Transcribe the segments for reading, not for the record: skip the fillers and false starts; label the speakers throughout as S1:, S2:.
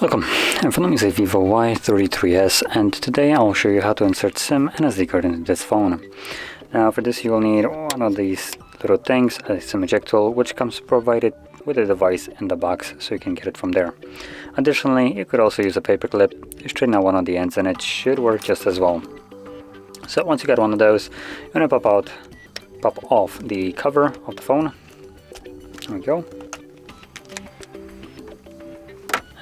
S1: Welcome, my name is VIVO Y33s, and today I'll show you how to insert SIM and SD card into this phone. Now for this you will need one of these little things, a SIM eject tool, which comes provided with the device in the box, so you can get it from there. Additionally, you could also use a paper clip to straighten out one of the ends, and it should work just as well. So once you got one of those, you're going to pop off the cover of the phone. There we go.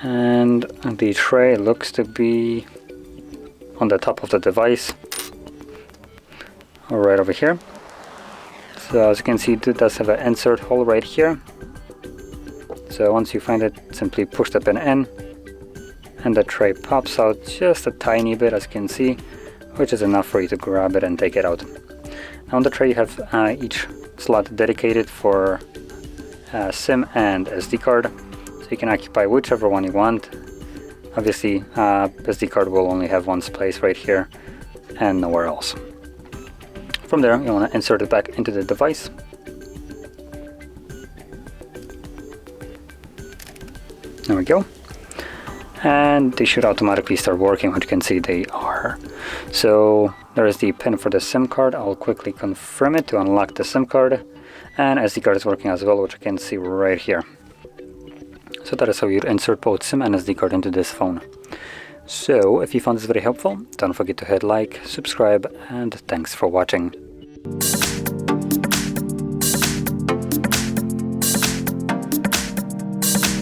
S1: And the tray looks to be on the top of the device, right over here. So as you can see, it does have an insert hole right here. So once you find it, simply push the pin in and the tray pops out just a tiny bit, as you can see, which is enough for you to grab it and take it out. Now on the tray you have each slot dedicated for SIM and SD card. So you can occupy whichever one you want. Obviously, SD card will only have one space right here and nowhere else. From there, you want to insert it back into the device. There we go. And they should automatically start working, which you can see they are. So there is the pin for the SIM card. I'll quickly confirm it to unlock the SIM card. And SD card is working as well, which you can see right here. So that is how you insert both SIM and SD card into this phone. So if you found this very helpful, don't forget to hit like, subscribe, and thanks for watching.